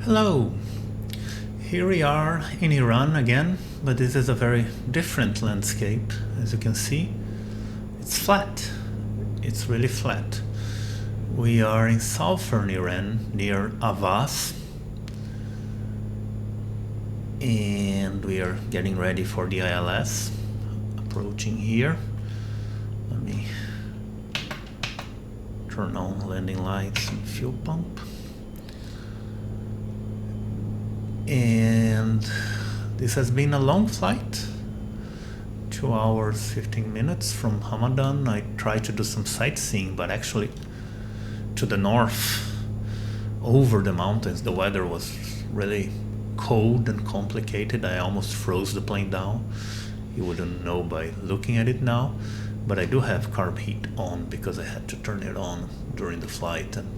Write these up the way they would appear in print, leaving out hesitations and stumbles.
Hello, here we are in Iran again, but this is a very different landscape. As you can see, it's flat. It's really flat. We are in southern Iran near Ahwaz, and we are getting ready for the ILS. Approaching here. Let me turn on landing lights and fuel pump. And this has been a long flight, 2 hours 15 minutes from Hamadan. I tried to do some sightseeing, but actually to the north, over the mountains, the weather was really cold and complicated. I almost froze the plane down. You wouldn't know by looking at it now, but I do have carb heat on because I had to turn it on during the flight, and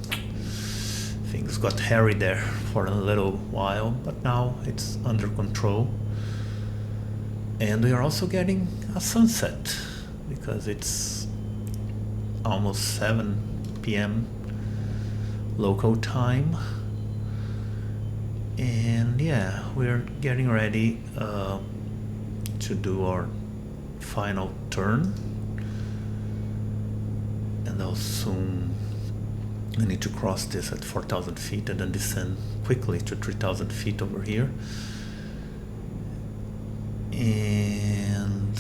things got hairy there for a little while, but now it's under control. And we are also getting a sunset because it's almost 7 p.m. local time. And yeah, we're getting ready to do our final turn. And I'll soon I need to cross this at 4,000 feet and then descend quickly to 3,000 feet over here. And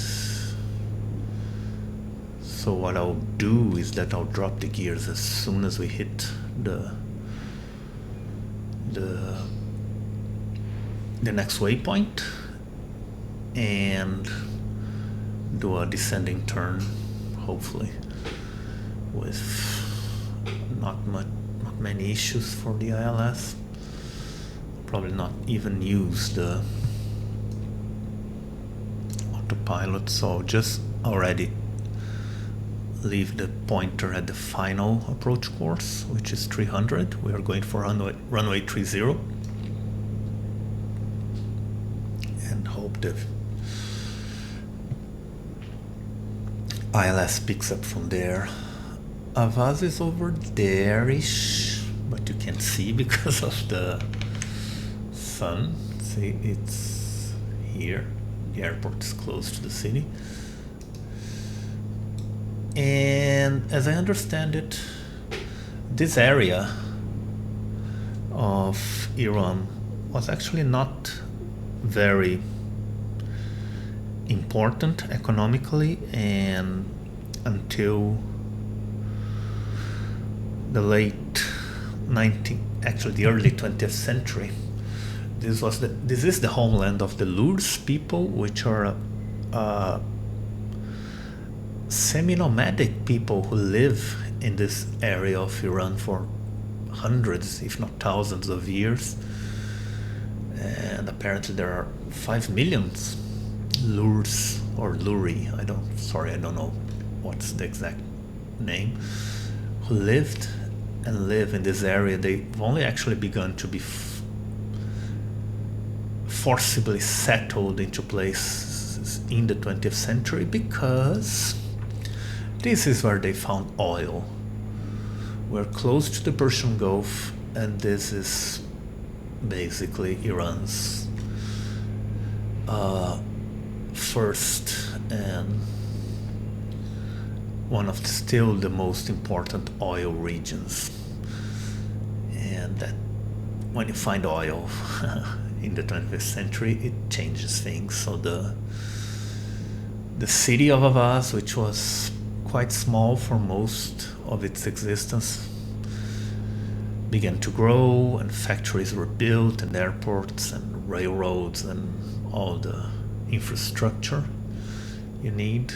so what I'll do is that I'll drop the gears as soon as we hit the next waypoint and do a descending turn, hopefully, with not many issues for the ILS. Probably not even use the autopilot, so I'll just already leave the pointer at the final approach course, which is 300. We are going for runway 30 and hope the ILS picks up from there. Ahwaz is over there-ish, but you can't see because of the sun. See, it's here. The airport is close to the city. And as I understand it, this area of Iran was actually not very important economically, and until the the early 20th century. This is the homeland of the Lurs people, which are semi-nomadic people who live in this area of Iran for hundreds, if not thousands of years. And apparently there are 5 million Lurs or Luri, I don't know what's the exact name, who lived and live in this area. They've only actually begun to be forcibly settled into places in the 20th century because this is where they found oil. We're close to the Persian Gulf, and this is basically Iran's first and one of still the most important oil regions. And that when you find oil in the 20th century, it changes things. So the city of Ahwaz, which was quite small for most of its existence, began to grow, and factories were built, and airports and railroads and all the infrastructure you need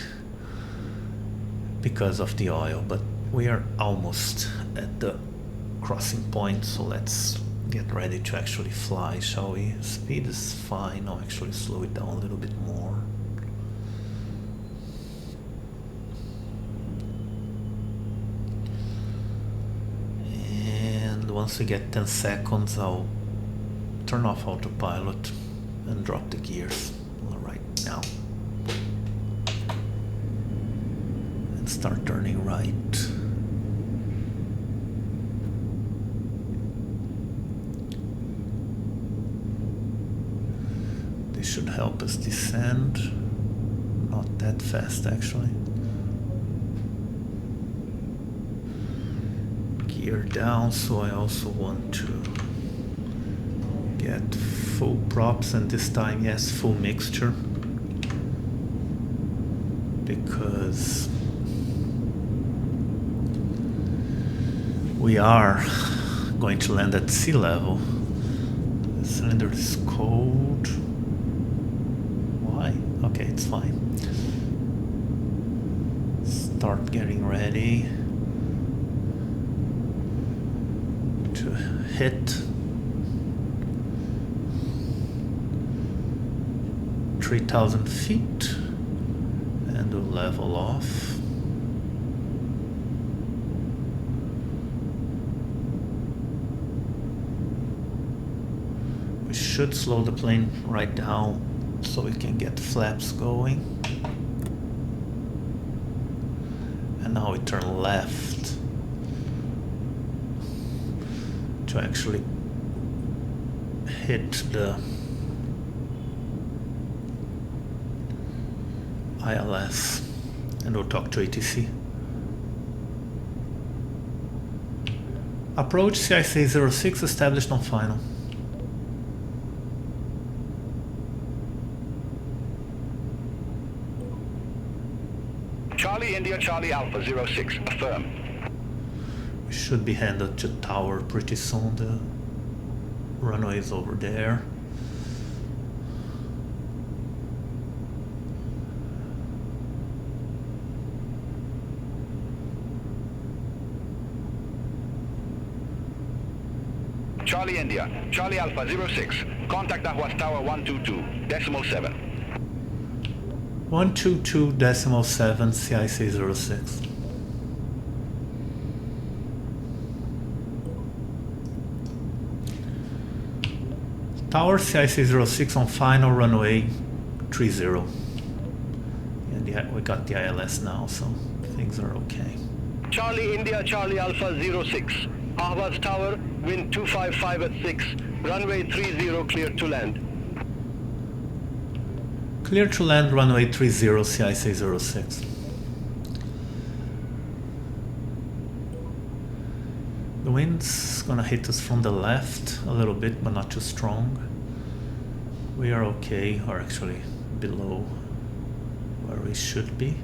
because of the oil. But we are almost at the crossing point, so let's get ready to actually fly, shall we? Speed is fine. I'll actually slow it down a little bit more. And once we get 10 seconds, I'll turn off autopilot and drop the gears right now and start turning right. should help us descend. Not that fast actually. Gear down, so I also want to get full props, and this time, yes, full mixture, because we are going to land at sea level. The cylinder is cold. Why? Okay, it's fine. Start getting ready to hit 3,000 feet and we'll level off. We should slow the plane right down so we can get flaps going. And now we turn left to actually hit the ILS, and we'll talk to ATC. Approach CIC 06 established on final. Charlie India Charlie Alpha 06, affirm. We should be headed to tower pretty soon. The runway is over there. Charlie India, Charlie Alpha 06, contact Ahwaz Tower 122.7. 122.7 CIC 06. Tower CIC 06 on final runway 30. And yeah, we got the ILS now, so things are okay. Charlie India Charlie Alpha 06, Ahwaz Tower, wind 255 at 6, runway 30 clear to land. Clear to land, runway 30, CIC 06. The wind's gonna hit us from the left a little bit, but not too strong. We are okay, or actually below where we should be.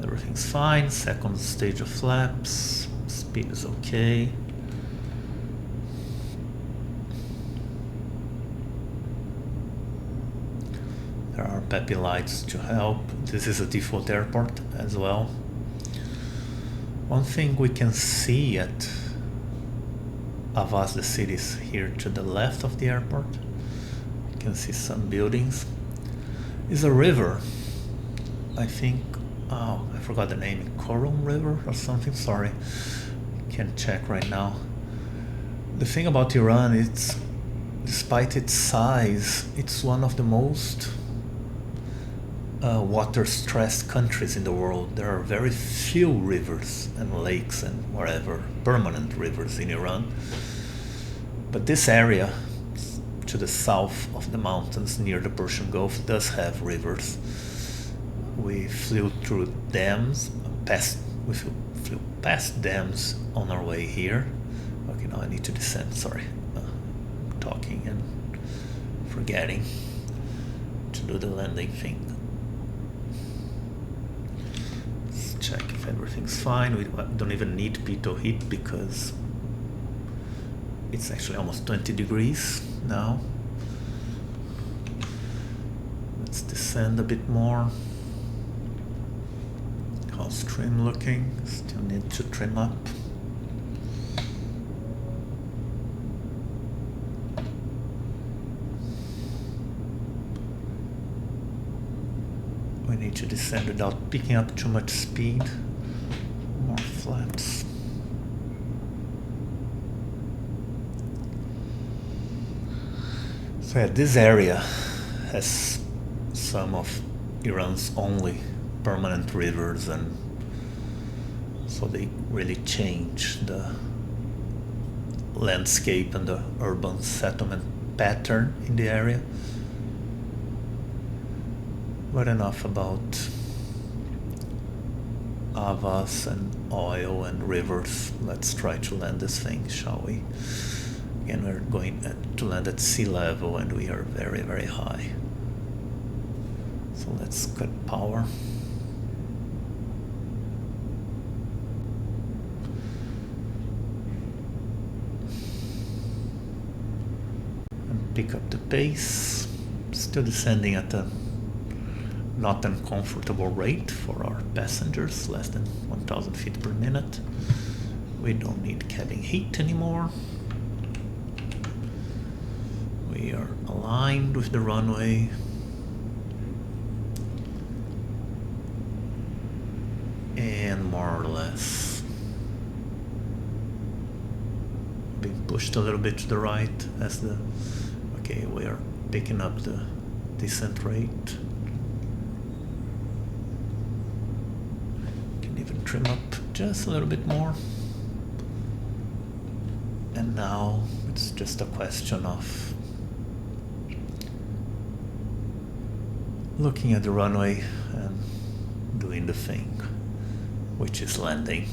Everything's fine. Second stage of flaps. Speed is okay. There are PEPI lights to help. This is a default airport as well. One thing we can see at Ahwaz, the city, is here to the left of the airport. You can see some buildings. Is a river. I think, oh, I forgot the name, Coron River or something, sorry. Can't check right now. The thing about Iran, it's, despite its size, it's one of the most water-stressed countries in the world. There are very few rivers and lakes and wherever, permanent rivers in Iran. But this area, to the south of the mountains near the Persian Gulf, does have rivers. We flew through dams, we flew past dams on our way here. Okay, now I need to descend, sorry. Talking and forgetting to do the landing thing. Let's check if everything's fine. We don't even need pitot heat because it's actually almost 20 degrees now. Let's descend a bit more. How's trim looking? Still need to trim up. We need to descend without picking up too much speed. More flaps. So yeah, this area has some of Iran's only permanent rivers, and so they really change the landscape and the urban settlement pattern in the area. But enough about Ahwaz and oil and rivers. Let's try to land this thing, shall we? Again, we're going to land at sea level and we are very, very high. So let's cut power. And pick up the pace. Still descending at a not uncomfortable rate for our passengers, less than 1,000 feet per minute. We don't need cabin heat anymore. We are aligned with the runway. And more or less being pushed a little bit to the right as the... Okay, we are picking up the descent rate. Can even trim up just a little bit more. And now it's just a question of looking at the runway and doing the thing, which is landing.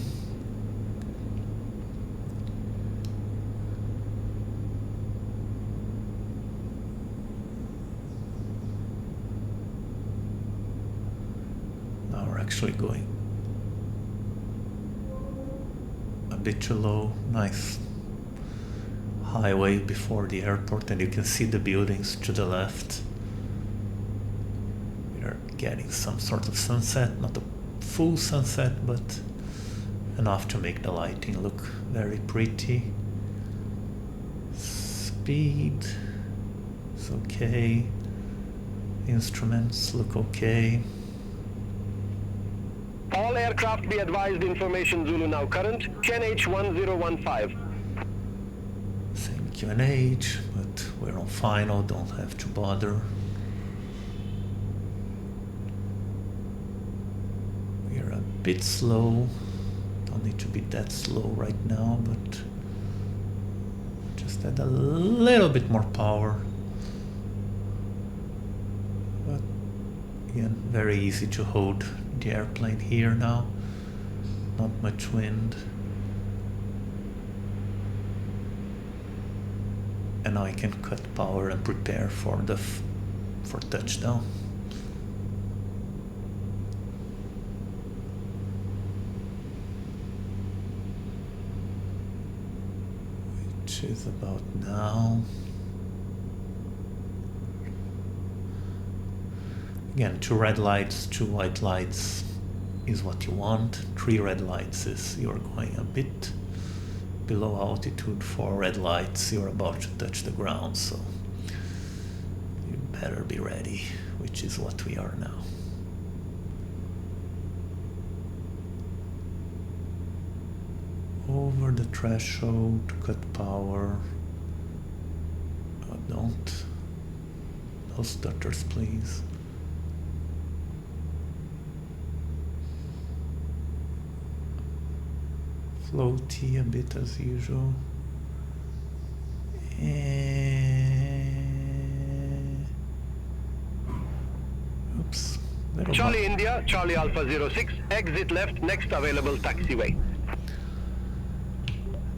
Now we're actually going a bit too low. Nice highway before the airport, and you can see the buildings to the left. We are getting some sort of sunset, not a full sunset, but enough to make the lighting look very pretty. Speed is okay. Instruments look okay. All aircraft be advised, information Zulu now current, QNH1015. Same QNH, but we're on final, don't have to bother. We're a bit slow, don't need to be that slow right now, but just add a little bit more power. But again, very easy to hold the airplane here now, not much wind. And now I can cut power and prepare for for touchdown. Which is about now. Again, 2 red lights, 2 white lights is what you want. 3 red lights is you're going a bit below altitude. 4 red lights, you're about to touch the ground, so you better be ready, which is what we are now. Over the threshold, cut power. Oh, don't. No stutters, please. Floaty a bit as usual. And oops. Charlie India, Charlie Alpha 06, exit left, next available taxiway.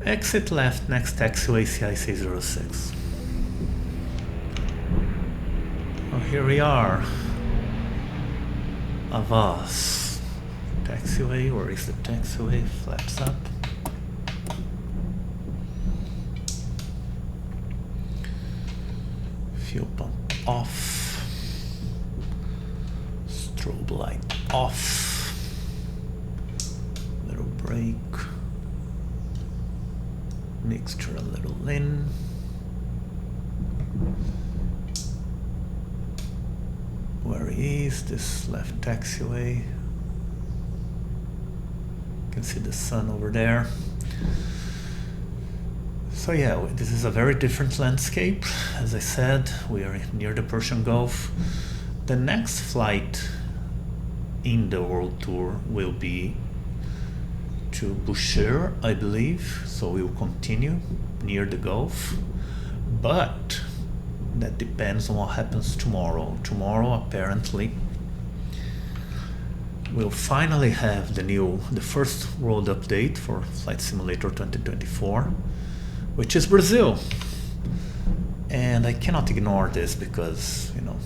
Exit left, next taxiway CIC 06. Oh, here we are. Ahwaz. Taxiway, where is the taxiway? Flaps up. Fuel pump off. Strobe light off. Little brake. Mixture a little in. Where is this left taxiway? You can see the sun over there. So yeah, this is a very different landscape. As I said, we are near the Persian Gulf. The next flight in the world tour will be to Bushehr, I believe. So we will continue near the Gulf. But that depends on what happens tomorrow. Tomorrow, apparently, we'll finally have the first world update for Flight Simulator 2024, which is Brazil. And I cannot ignore this because, you know,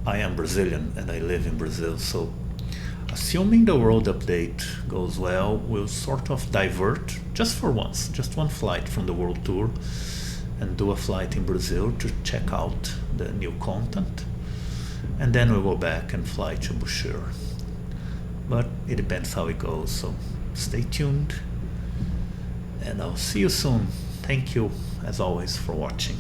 I am Brazilian and I live in Brazil, so assuming the world update goes well, we'll sort of divert just for once, just one flight from the world tour, and do a flight in Brazil to check out the new content, and then we'll go back and fly to Bushire. But it depends how it goes, so stay tuned, and I'll see you soon. Thank you, as always, for watching.